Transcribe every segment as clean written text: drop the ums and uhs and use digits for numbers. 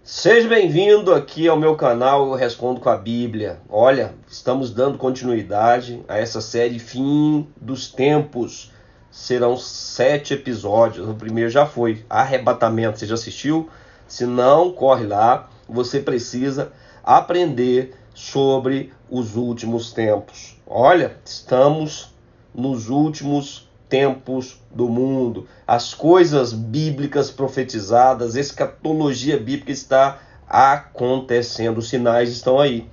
Seja bem-vindo aqui ao meu canal Eu Respondo com a Bíblia. Olha, estamos dando continuidade a essa série Fim dos Tempos. Serão 7 episódios. O primeiro já foi Arrebatamento. Você já assistiu? Se não, corre lá. Você precisa aprender sobre os últimos tempos. Olha, estamos nos últimos tempos do mundo. As coisas bíblicas profetizadas, escatologia bíblica está acontecendo. Os sinais estão aí.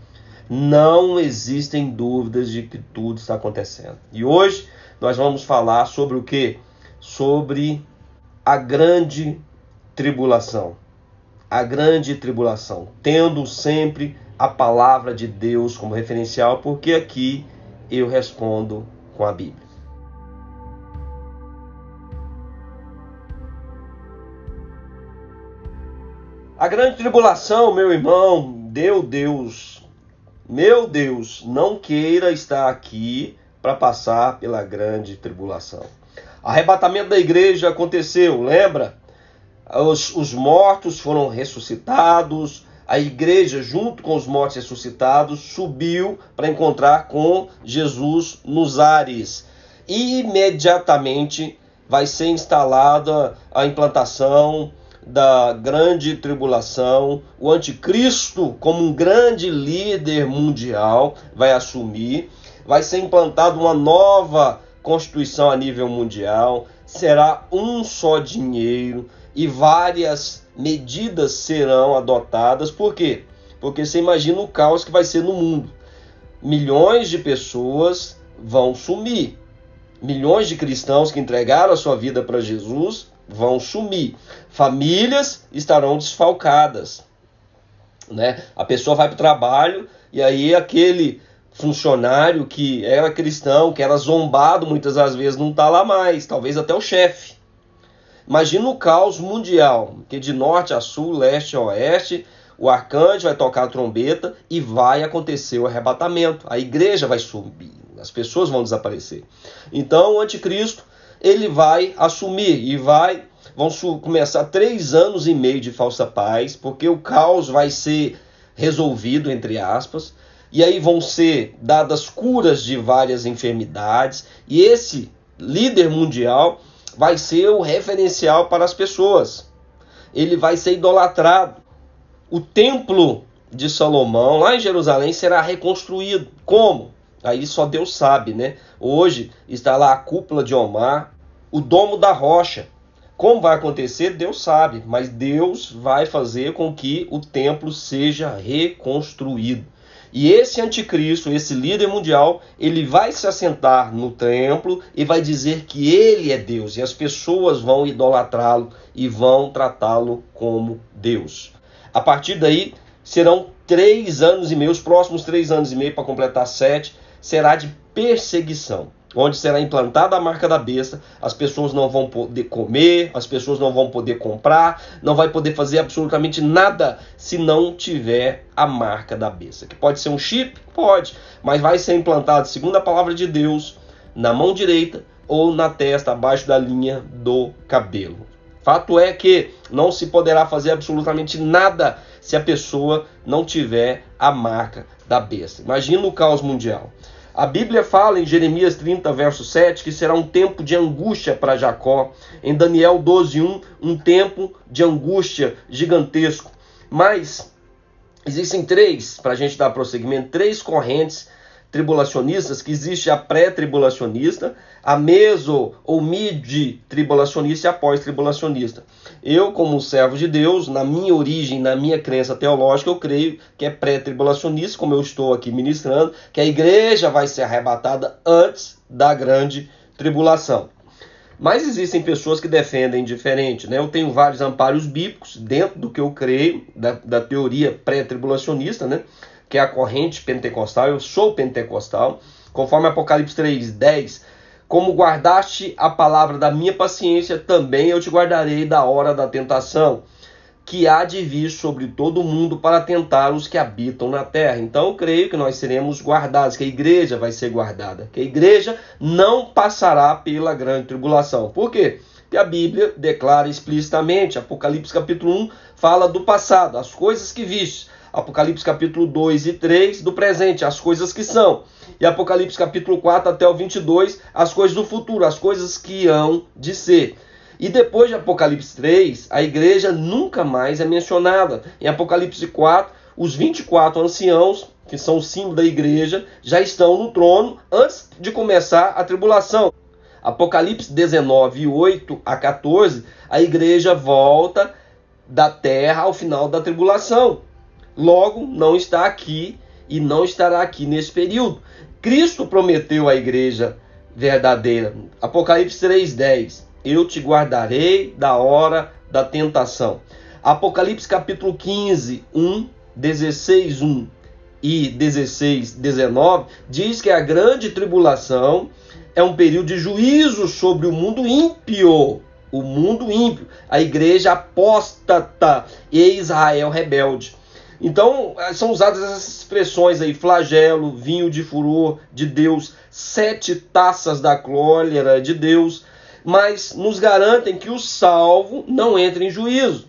Não existem dúvidas de que tudo está acontecendo. E hoje nós vamos falar sobre o quê? Sobre a grande tribulação. A grande tribulação, tendo sempre a palavra de Deus como referencial, porque aqui eu respondo com a Bíblia. A grande tribulação, meu irmão, meu Deus, não queira estar aqui para passar pela grande tribulação. Arrebatamento da igreja aconteceu, lembra? Os mortos foram ressuscitados, a igreja, junto com os mortos ressuscitados, subiu para encontrar com Jesus nos ares. E imediatamente vai ser instalada a implantação da grande tribulação. O anticristo, como um grande líder mundial, vai assumir. Vai ser implantada uma nova constituição a nível mundial. Será um só dinheiro e várias medidas serão adotadas. Por quê? Porque você imagina o caos que vai ser no mundo. Milhões de pessoas vão sumir. Milhões de cristãos que entregaram a sua vida para Jesus vão sumir. Famílias estarão desfalcadas, né? A pessoa vai para o trabalho e aí aquele funcionário que era cristão, que era zombado muitas das vezes, não está lá mais. Talvez até o chefe. Imagina o caos mundial, que de norte a sul, leste a oeste, o arcanjo vai tocar a trombeta e vai acontecer o arrebatamento. A igreja vai subir, as pessoas vão desaparecer. Então o anticristo, ele vai assumir e vão começar 3 anos e meio de falsa paz, porque o caos vai ser resolvido, entre aspas, e aí vão ser dadas curas de várias enfermidades, e esse líder mundial vai ser o referencial para as pessoas. Ele vai ser idolatrado. O templo de Salomão, lá em Jerusalém, será reconstruído. Como? Aí só Deus sabe, né? Hoje está lá a cúpula de Omar, o domo da rocha. Como vai acontecer, Deus sabe, mas Deus vai fazer com que o templo seja reconstruído. E esse anticristo, esse líder mundial, ele vai se assentar no templo e vai dizer que ele é Deus. E as pessoas vão idolatrá-lo e vão tratá-lo como Deus. A partir daí, serão 3 anos e meio, os próximos 3 anos e meio para completar 7, será de perseguição, onde será implantada a marca da besta. As pessoas não vão poder comer, as pessoas não vão poder comprar, não vai poder fazer absolutamente nada se não tiver a marca da besta. Que pode ser um chip? Pode, mas vai ser implantado, segundo a palavra de Deus, na mão direita ou na testa, abaixo da linha do cabelo. Fato é que não se poderá fazer absolutamente nada se a pessoa não tiver a marca da besta. Imagina o caos mundial. A Bíblia fala em Jeremias 30, verso 7, que será um tempo de angústia para Jacó. Em Daniel 12:1, um tempo de angústia gigantesco. Mas existem 3, para a gente dar prosseguimento, 3 correntes tribulacionistas, que existe a pré-tribulacionista, a meso ou mid-tribulacionista e a pós-tribulacionista. Eu, como servo de Deus, na minha origem, na minha crença teológica, eu creio que é pré-tribulacionista, como eu estou aqui ministrando, que a igreja vai ser arrebatada antes da grande tribulação. Mas existem pessoas que defendem diferente, né? Eu tenho vários amparos bíblicos dentro do que eu creio, da teoria pré-tribulacionista, né? Que é a corrente pentecostal. Eu sou pentecostal, conforme Apocalipse 3:10, como guardaste a palavra da minha paciência, também eu te guardarei da hora da tentação, que há de vir sobre todo o mundo para tentar os que habitam na terra. Então eu creio que nós seremos guardados, que a igreja vai ser guardada, que a igreja não passará pela grande tribulação. Por quê? que a Bíblia declara explicitamente. Apocalipse capítulo 1 fala do passado, as coisas que viste. Apocalipse capítulo 2 e 3 do presente, as coisas que são. E Apocalipse capítulo 4 até o 22, as coisas do futuro, as coisas que hão de ser. E depois de Apocalipse 3, a igreja nunca mais é mencionada. Em Apocalipse 4, os 24 anciãos, que são o símbolo da igreja, já estão no trono antes de começar a tribulação. Apocalipse 19, 8 a 14, a igreja volta da terra ao final da tribulação. Logo, não está aqui e não estará aqui nesse período. Cristo prometeu à igreja verdadeira. Apocalipse 3:10. Eu te guardarei da hora da tentação. Apocalipse capítulo 15, 16, 1 e 16, 19 diz que a grande tribulação é um período de juízo sobre o mundo ímpio. O mundo ímpio, a igreja apóstata e Israel rebelde. Então, são usadas essas expressões aí, flagelo, vinho de furor de Deus, 7 taças da cólera de Deus, mas nos garantem que o salvo não entra em juízo.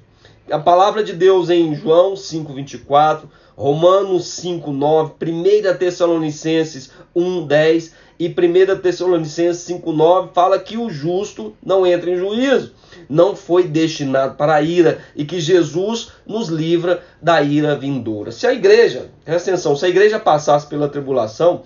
A palavra de Deus em João 5:24, Romanos 5:9, 1 Tessalonicenses 1:10 e 1 Tessalonicenses 5:9 fala que o justo não entra em juízo, não foi destinado para a ira e que Jesus nos livra da ira vindoura. Se a igreja, presta atenção, se a igreja passasse pela tribulação,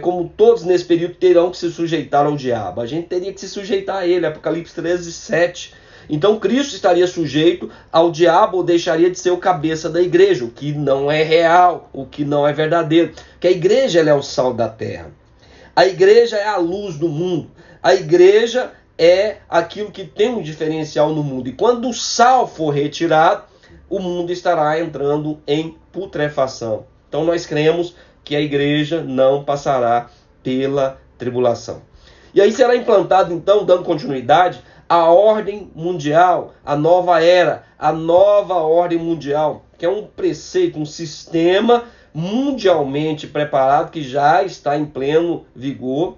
como todos nesse período terão que se sujeitar ao diabo, a gente teria que se sujeitar a ele, Apocalipse 13:7. Então Cristo estaria sujeito ao diabo ou deixaria de ser o cabeça da igreja, o que não é real, o que não é verdadeiro. Que a igreja ela é o sal da terra. A igreja é a luz do mundo. A igreja é aquilo que tem um diferencial no mundo. E quando o sal for retirado, o mundo estará entrando em putrefação. Então nós cremos que a igreja não passará pela tribulação. E aí será implantado, então, dando continuidade, a ordem mundial, a nova era, a nova ordem mundial, que é um preceito, um sistema mundialmente preparado que já está em pleno vigor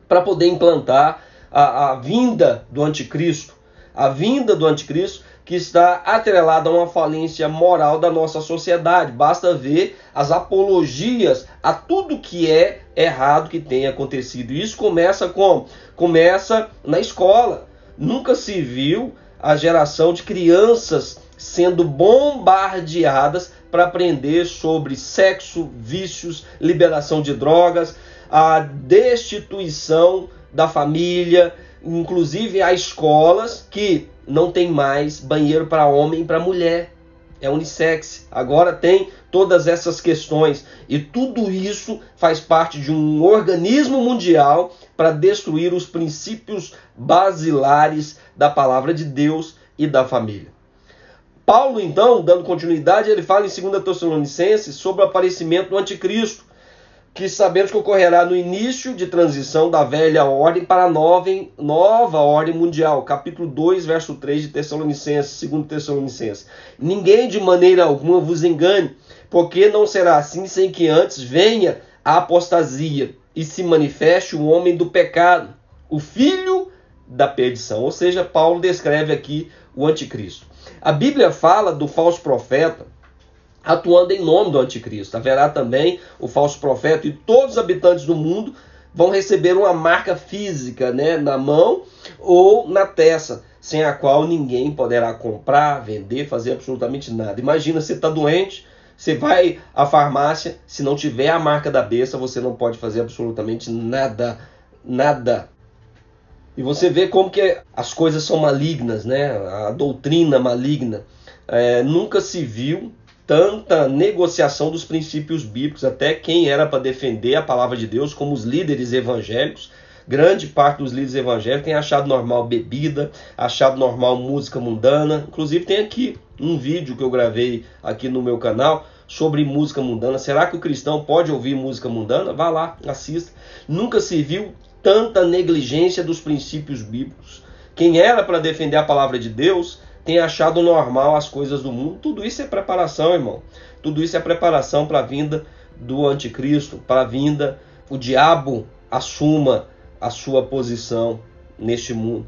para poder implantar a vinda do anticristo. A vinda do anticristo que está atrelada a uma falência moral da nossa sociedade. Basta ver as apologias a tudo que é errado que tem acontecido. Isso começa como? Começa na escola. Nunca se viu a geração de crianças sendo bombardeadas para aprender sobre sexo, vícios, liberação de drogas, a destituição da família, inclusive há escolas que não tem mais banheiro para homem e para mulher, é unissex. Agora tem todas essas questões e tudo isso faz parte de um organismo mundial para destruir os princípios basilares da palavra de Deus e da família. Paulo, então, dando continuidade, ele fala em 2 Tessalonicenses sobre o aparecimento do anticristo, que sabemos que ocorrerá no início de transição da velha ordem para a nova ordem mundial. Capítulo 2, verso 3 de Tessalonicenses, 2 Tessalonicenses. Ninguém de maneira alguma vos engane, porque não será assim sem que antes venha a apostasia e se manifeste o homem do pecado, o filho da perdição. Ou seja, Paulo descreve aqui o anticristo. A Bíblia fala do falso profeta atuando em nome do anticristo. Haverá também o falso profeta e todos os habitantes do mundo vão receber uma marca física, na mão ou na testa, sem a qual ninguém poderá comprar, vender, fazer absolutamente nada. Imagina, você está doente, você vai à farmácia, se não tiver a marca da besta, você não pode fazer absolutamente nada. E você vê como que as coisas são malignas, a doutrina maligna. Nunca se viu tanta negociação dos princípios bíblicos, até quem era para defender a palavra de Deus, como os líderes evangélicos. Grande parte dos líderes evangélicos tem achado normal bebida, achado normal música mundana. Inclusive tem aqui um vídeo que eu gravei aqui no meu canal sobre música mundana. Será que o cristão pode ouvir música mundana? Vá lá, assista. Nunca se viu tanta negligência dos princípios bíblicos. Quem era para defender a palavra de Deus tem achado normal as coisas do mundo. Tudo isso é preparação, irmão. Tudo isso é preparação para a vinda do anticristo, para a vinda, o diabo assuma a sua posição neste mundo.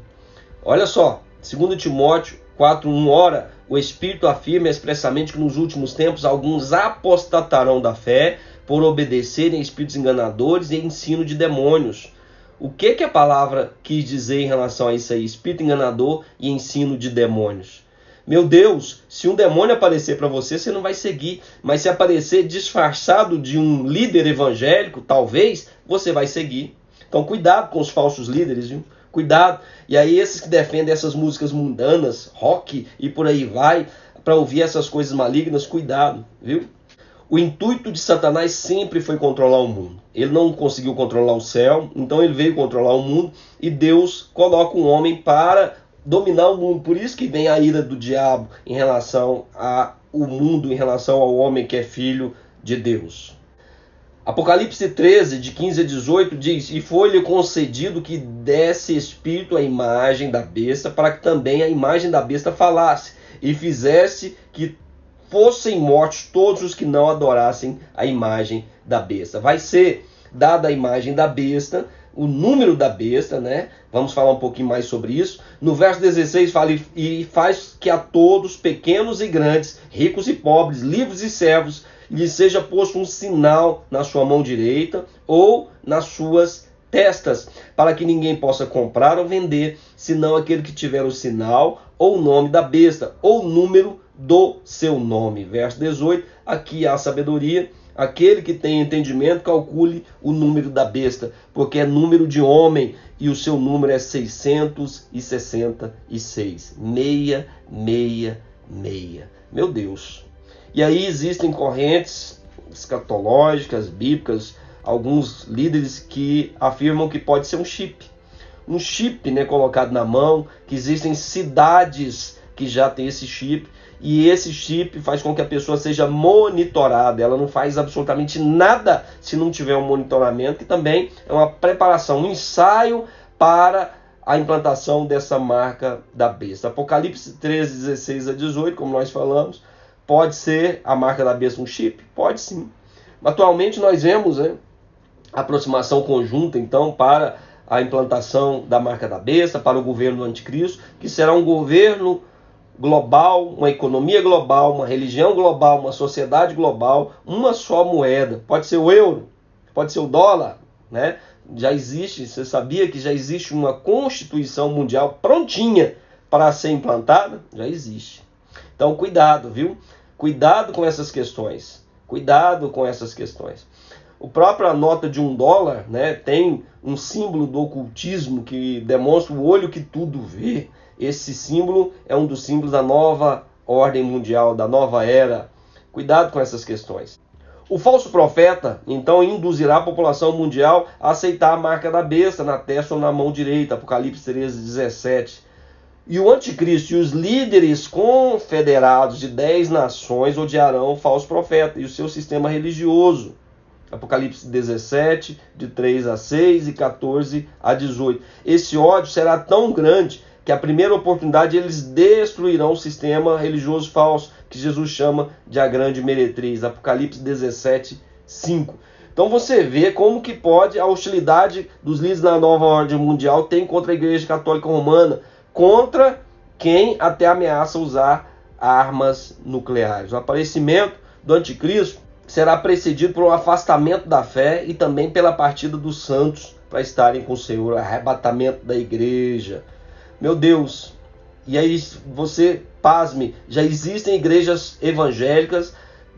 Olha só, 2 Timóteo 4:1, ora, o Espírito afirma expressamente que nos últimos tempos alguns apostatarão da fé por obedecerem a espíritos enganadores e ensino de demônios. O que a palavra quis dizer em relação a isso aí? Espírito enganador e ensino de demônios. Meu Deus, se um demônio aparecer para você, você não vai seguir. Mas se aparecer disfarçado de um líder evangélico, talvez, você vai seguir. Então cuidado com os falsos líderes, viu? Cuidado. E aí esses que defendem essas músicas mundanas, rock e por aí vai, para ouvir essas coisas malignas, cuidado, viu? O intuito de Satanás sempre foi controlar o mundo. Ele não conseguiu controlar o céu, então ele veio controlar o mundo e Deus coloca um homem para dominar o mundo. Por isso que vem a ira do diabo em relação ao mundo, em relação ao homem que é filho de Deus. Apocalipse 13, de 15 a 18, diz: E foi-lhe concedido que desse espírito à imagem da besta, para que também a imagem da besta falasse, e fizesse que fossem mortos todos os que não adorassem a imagem da besta. Vai ser dada a imagem da besta, o número da besta, né? Vamos falar um pouquinho mais sobre isso. No verso 16 fala: E faz que a todos, pequenos e grandes, ricos e pobres, livres e servos, lhe seja posto um sinal na sua mão direita ou nas suas testas, para que ninguém possa comprar ou vender, senão aquele que tiver o sinal ou o nome da besta, ou o número do seu nome. Verso 18, aqui há a sabedoria. Aquele que tem entendimento, calcule o número da besta, porque é número de homem, e o seu número é 666. 666. Meu Deus. E aí existem correntes escatológicas, bíblicas, alguns líderes que afirmam que pode ser um chip. Um chip, né, colocado na mão, que existem cidades que já tem esse chip, e esse chip faz com que a pessoa seja monitorada. Ela não faz absolutamente nada se não tiver um monitoramento, que também é uma preparação, um ensaio para a implantação dessa marca da besta. Apocalipse 13, 16 a 18, como nós falamos, pode ser a marca da besta um chip? Pode sim. Atualmente nós vemos, né, a aproximação conjunta, então, para a implantação da marca da besta, para o governo do anticristo, que será um governo global, uma economia global, uma religião global, uma sociedade global, uma só moeda. Pode ser o euro, pode ser o dólar, né? Já existe, você sabia que já existe uma Constituição Mundial prontinha para ser implantada? Já existe. Então cuidado, viu? Cuidado com essas questões. Cuidado com essas questões. A própria nota de $1, né, tem um símbolo do ocultismo que demonstra o olho que tudo vê. Esse símbolo é um dos símbolos da nova ordem mundial, da nova era. Cuidado com essas questões. O falso profeta, então, induzirá a população mundial a aceitar a marca da besta na testa ou na mão direita. Apocalipse 13, 17. E o anticristo e os líderes confederados de 10 nações odiarão o falso profeta e o seu sistema religioso. Apocalipse 17, de 3 a 6 e 14 a 18. Esse ódio será tão grande que a primeira oportunidade eles destruirão o sistema religioso falso, que Jesus chama de a grande meretriz. Apocalipse 17, 5. Então você vê como que pode a hostilidade dos líderes da nova ordem mundial tem contra a Igreja Católica Romana, contra quem até ameaça usar armas nucleares. O aparecimento do anticristo será precedido por um afastamento da fé e também pela partida dos santos para estarem com o Senhor, o arrebatamento da igreja. Meu Deus, e aí você, pasme, já existem igrejas evangélicas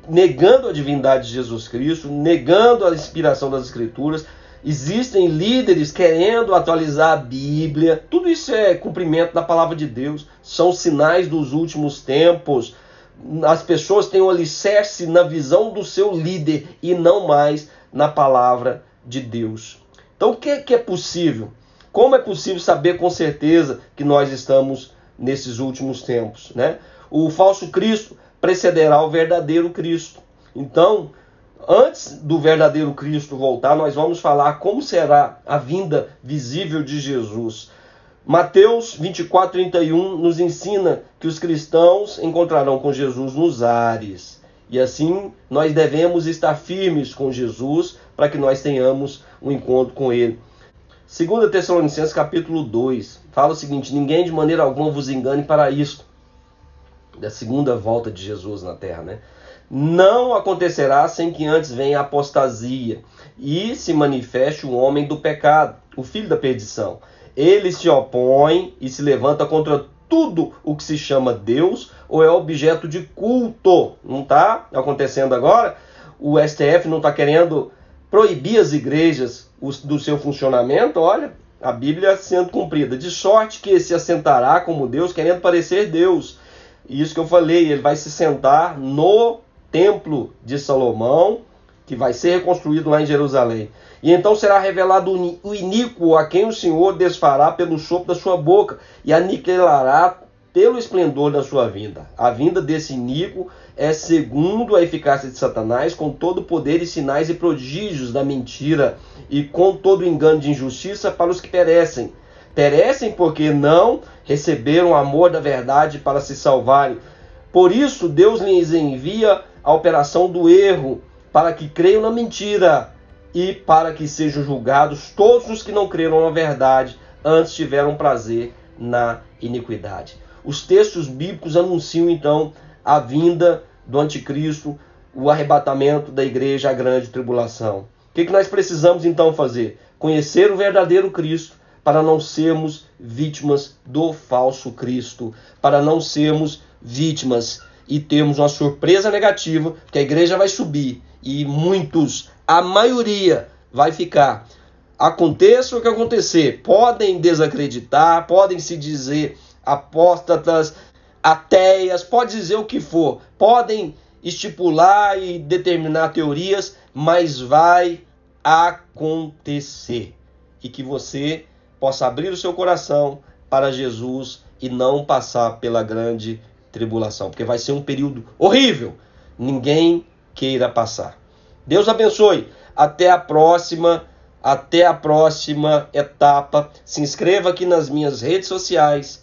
negando a divindade de Jesus Cristo, negando a inspiração das Escrituras. Existem líderes querendo atualizar a Bíblia. Tudo isso é cumprimento da palavra de Deus. São sinais dos últimos tempos. As pessoas têm um alicerce na visão do seu líder e não mais na palavra de Deus. Então o que é possível? Como é possível saber com certeza que nós estamos nesses últimos tempos, né? O falso Cristo precederá o verdadeiro Cristo. Então, antes do verdadeiro Cristo voltar, nós vamos falar como será a vinda visível de Jesus. Mateus 24, 31 nos ensina que os cristãos encontrarão com Jesus nos ares. E assim nós devemos estar firmes com Jesus para que nós tenhamos um encontro com Ele. 2 Tessalonicenses capítulo 2 fala o seguinte: ninguém de maneira alguma vos engane para isto, da segunda volta de Jesus na terra, né? Não acontecerá sem que antes venha a apostasia e se manifeste o homem do pecado, o filho da perdição. Ele se opõe e se levanta contra tudo o que se chama Deus ou é objeto de culto. Não está acontecendo agora? O STF não está querendo proibir as igrejas do seu funcionamento? Olha, a Bíblia sendo cumprida. De sorte que se assentará como Deus, querendo parecer Deus. Isso que eu falei, ele vai se sentar no templo de Salomão, que vai ser reconstruído lá em Jerusalém. E então será revelado o iníquo, a quem o Senhor desfará pelo sopro da sua boca e aniquilará pelo esplendor da sua vinda. A vinda desse iníquo é segundo a eficácia de Satanás, com todo o poder e sinais e prodígios da mentira e com todo o engano de injustiça para os que perecem. Perecem porque não receberam o amor da verdade para se salvarem. Por isso Deus lhes envia a operação do erro, para que creiam na mentira e para que sejam julgados todos os que não creram na verdade, antes tiveram prazer na iniquidade. Os textos bíblicos anunciam então a vinda do anticristo, o arrebatamento da igreja, a grande tribulação. O que nós precisamos então fazer? Conhecer o verdadeiro Cristo, para não sermos vítimas do falso Cristo, para não sermos vítimas e termos uma surpresa negativa, que a igreja vai subir e muitos, a maioria, vai ficar. Aconteça o que acontecer, podem desacreditar, podem se dizer apóstatas, ateias, pode dizer o que for, podem estipular e determinar teorias, mas vai acontecer. E que você possa abrir o seu coração para Jesus e não passar pela grande tribulação, porque vai ser um período horrível. Ninguém queira passar. Deus abençoe. Até a próxima etapa. Se inscreva aqui nas minhas redes sociais.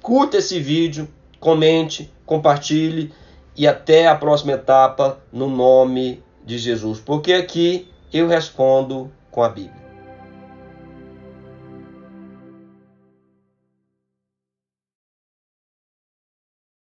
Curta esse vídeo, comente, compartilhe e até a próxima etapa no nome de Jesus. Porque aqui eu respondo com a Bíblia.